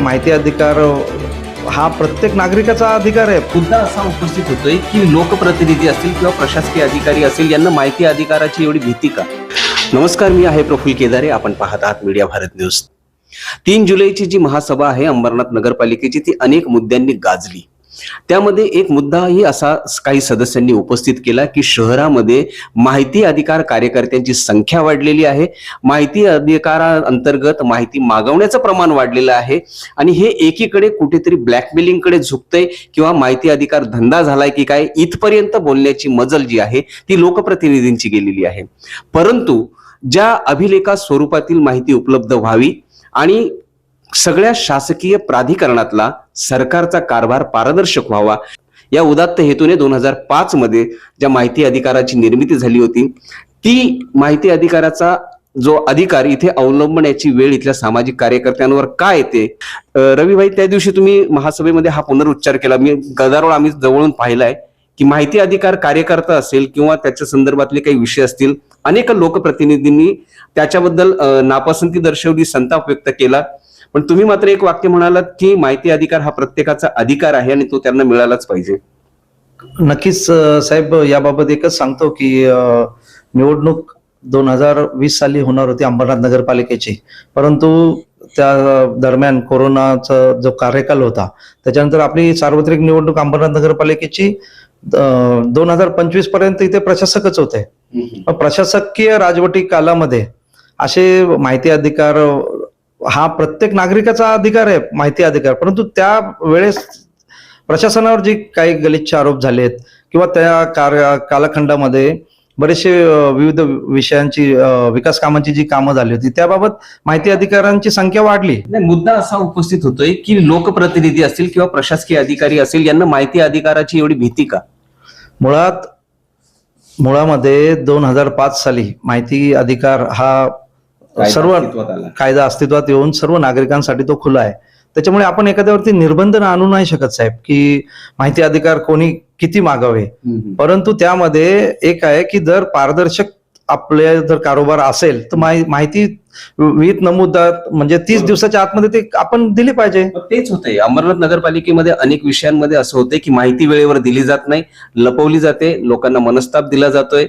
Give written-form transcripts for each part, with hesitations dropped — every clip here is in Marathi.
माहिती अधिकार हा प्रत्येक नागरिकाचा अधिकार आहे. मुद्दा असा उपस्थित होतोय की लोकप्रतिनिधी असतील किंवा प्रशासकीय अधिकारी असतील यांना माहिती अधिकाराची एवढी भीती का? नमस्कार, मी आहे प्रफुल्ल केदारे. आपण पाहत आहात मीडिया भारत न्यूज. 3 जुलैची जी महासभा आहे अंबरनाथ नगरपालिकेची, ती अनेक मुद्द्यांनी गाजली. त्यामध्ये एक मुद्दाही असा काही सदस्यांनी उपस्थित केला की शहरामध्ये माहिती अधिकार कार्यकर्त्यांची संख्या वाढलेली आहे. माहिती अधिकाराअंतर्गत माहिती मागवण्याचं प्रमाण वाढलेलं आहे आणि हे एकीकडे कुठेतरी ब्लॅकमेलिंगकडे झुकतंय किंवा माहिती अधिकार धंदा झालाय की काय, इथपर्यंत बोलण्याची मजल जी आहे ती लोकप्रतिनिधींची गेलेली आहे. परंतु ज्या अभिलेखा स्वरूपातील माहिती उपलब्ध व्हावी आणि सगळ्या शासकीय प्राधिकरणातला सरकारचा कारभार पारदर्शक व्हावा, या उदात्त हेतूने 2005 मध्ये ज्या माहिती अधिकाराची निर्मिती झाली होती, ती माहिती अधिकाराचा जो अधिकार इथे अवलंबण्याची वेळ इथल्या सामाजिक कार्यकर्त्यांवर काय येते? रविभाई, त्या दिवशी तुम्ही महासभेमध्ये हा पुनरुच्चार केला. मी गदारोळ आम्ही जवळून पाहिलाय की माहिती अधिकार कार्यकर्ता असेल किंवा त्याच्या संदर्भातले काही विषय असतील, अनेक लोकप्रतिनिधींनी त्याच्याबद्दल नापसंती दर्शवली, संताप व्यक्त केला. पण तुम्ही मात्र एक वाक्य म्हणालात की माहिती अधिकार हा प्रत्येकाचा अधिकार आहे आणि तो त्यांना मिळालाच पाहिजे. नक्कीच साहेब, याबाबत एकच सांगतो की निवडणूक 2020 साली होणार होती अंबरनाथ नगरपालिकेची, परंतु त्या दरम्यान कोरोनाचा जो कार्यकाल होता त्याच्यानंतर आपली सार्वत्रिक निवडणूक अंबरनाथ नगरपालिकेची 2025 पर्यंत इथे प्रशासकच होते. प्रशासकीय राजवटी कालामध्ये असे माहिती अधिकार हा प्रत्येक नागरिकाचा अधिकार आहे, माहिती अधिकार. परंतु त्या वेळेस प्रशासनावर जे काही गलिच्छ आरोप झालेत किंवा त्या कालखंडामध्ये बरेचसे विविध विषयांची विकास कामांची जी कामं झाली होती त्याबाबत माहिती अधिकारांची संख्या वाढली. मुद्दा असा उपस्थित होतोय की लोकप्रतिनिधी असतील किंवा प्रशासकीय अधिकारी असतील यांना माहिती अधिकाराची एवढी भीती का? मुळामध्ये 2005 साली माहिती अधिकार हा सर्व कायदा अस्तित्वात येऊन सर्व नागरिकांसाठी तो खुला आहे. त्याच्यामुळे आपण एखाद्यावरती निर्बंध आणू नाही शकत साहेब की माहिती अधिकार कोणी किती मागावे. परंतु त्यामध्ये एक आहे की जर पारदर्शक आपले जर कारोबार असेल तर माहिती विहित नमुदात म्हणजे 30 दिवसाच्या आतमध्ये ते आपण दिली पाहिजे. तेच होतंय अंबरनाथ नगरपालिकेमध्ये. अनेक विषयांमध्ये असं होतंय की माहिती वेळेवर दिली जात नाही, लपवली जाते, लोकांना मनस्ताप दिला जातोय.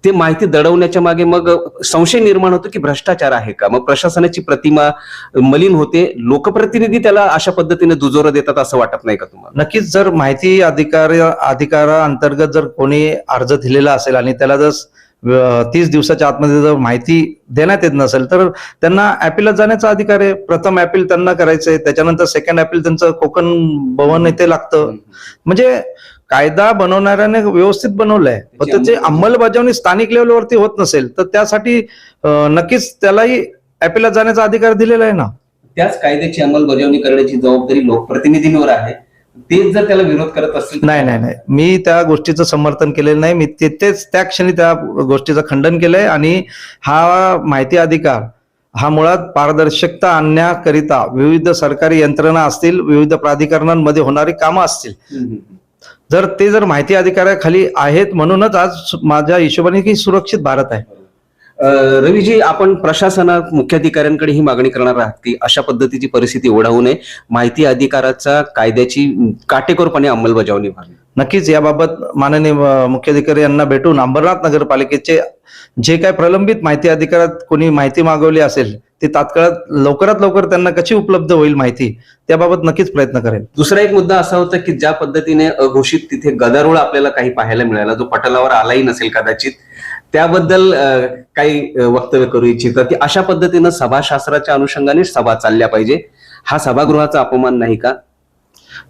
ते माहिती दडवण्याच्या मागे मग संशय निर्माण होतो की भ्रष्टाचार आहे का? मग प्रशासनाची प्रतिमा मलिन होते. लोकप्रतिनिधी त्याला अशा पद्धतीने दुजोरा देतात असं वाटत नाही का तुम्हाला? नक्कीच. जर माहिती अधिकाराअंतर्गत जर कोणी अर्ज दिलेला असेल आणि त्याला जर 30 दिवसाच्या आतमध्ये जर माहिती देण्यात येत नसेल तर त्यांना अपीलला जाण्याचा अधिकार आहे. प्रथम अपील त्यांना करायचंय, त्याच्यानंतर सेकंड अपील त्यांचं कोकण भवन येथे लागतं. म्हणजे कायदा बनवणाऱ्याने व्यवस्थित बनवलंय, पण त्याची अंमलबजावणी स्थानिक लेवलवरती होत नसेल तर त्यासाठी नक्कीच त्यालाही अपीलला जाण्याचा अधिकार दिलेला आहे ना. त्याच कायद्याची अंमलबजावणी करण्याची जबाबदारी लोकप्रतिनिधींवर आहे. तेच जर त्याला विरोध करत असतील नाही, मी त्या गोष्टीचं समर्थन केलेलं नाही. मी तेच त्या क्षणी त्या गोष्टीचं खंडन केलंय. आणि हा माहिती अधिकार हा मुळात पारदर्शकता आणण्याकरिता विविध सरकारी यंत्रणा असतील, विविध प्राधिकरणांमध्ये होणारी कामं असतील, जर माहिती अधिकाराखाली आहेत, म्हणूनच आज माझ्या हिशोबाने की सुरक्षित भारत आहे. रवीजी, आपण प्रशासनात मुख्याधिकाऱ्यांकडे ही मागणी करणार आहात की अशा पद्धतीची परिस्थिती ओढावू नये, माहिती अधिकाराचा कायद्याची काटेकोरपणे अंमलबजावणी व्हावी? नक्कीच. याबाबत माननीय मुख्याधिकारी यांना भेटून अंबरनाथ नगरपालिकेचे जे काय प्रलंबित माहिती अधिकारात कोणी माहिती मागवली असेल ती तात्काळ लवकरात लवकर त्यांना कशी उपलब्ध होईल माहिती, त्याबाबत नक्कीच प्रयत्न करेल. दुसरा एक मुद्दा असा होता की ज्या पद्धतीने अघोषित तिथे गदारोळ आपल्याला काही पाहायला मिळाला, जो पटलावर आलाही नसेल कदाचित, त्याबद्दल काही वक्तव्य करू इच्छितात की अशा पद्धतीनं सभाशास्त्राच्या अनुषंगाने सभा चालल्या पाहिजे. हा सभागृहाचा अपमान नाही का?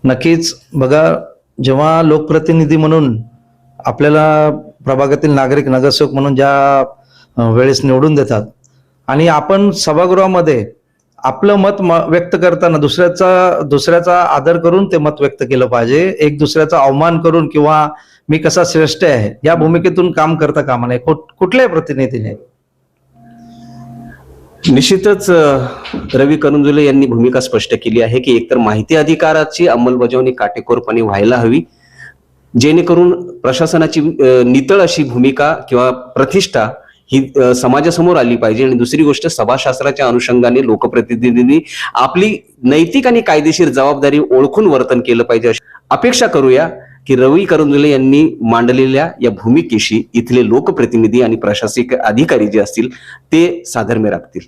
नक्कीच. बघा, जेव्हा लोकप्रतिनिधी म्हणून आपल्याला प्रभागातील नागरिक नगरसेवक म्हणून ज्या वेळेस निवडून देतात आणि आपण सभागृहामध्ये आपलं मत व्यक्त करताना दुसऱ्याचा आदर करून ते मत व्यक्त केलं पाहिजे. एक दुसऱ्याचा अवमान करून किंवा मी कसा श्रेष्ठ आहे या भूमिकेतून काम करता कामा नये कुठल्याही प्रतिनिधीने. निश्चितच रवी करंजुले यांनी भूमिका स्पष्ट केली आहे की एकतर माहिती अधिकाराची अंमलबजावणी काटेकोरपणे व्हायला हवी, जेणेकरून प्रशासनाची नितळ अशी भूमिका किंवा प्रतिष्ठा ही समाजासमोर आली पाहिजे. आणि दुसरी गोष्ट, सभाशास्त्राच्या अनुषंगाने लोकप्रतिनिधींनी आपली नैतिक आणि कायदेशीर जबाबदारी ओळखून वर्तन केलं पाहिजे अशी अपेक्षा करूया की रवी करंदुले यांनी मांडलेल्या या भूमिकेशी इथले लोकप्रतिनिधी आणि प्रशासकीय अधिकारी जे असतील ते साधर्म्य राखतील.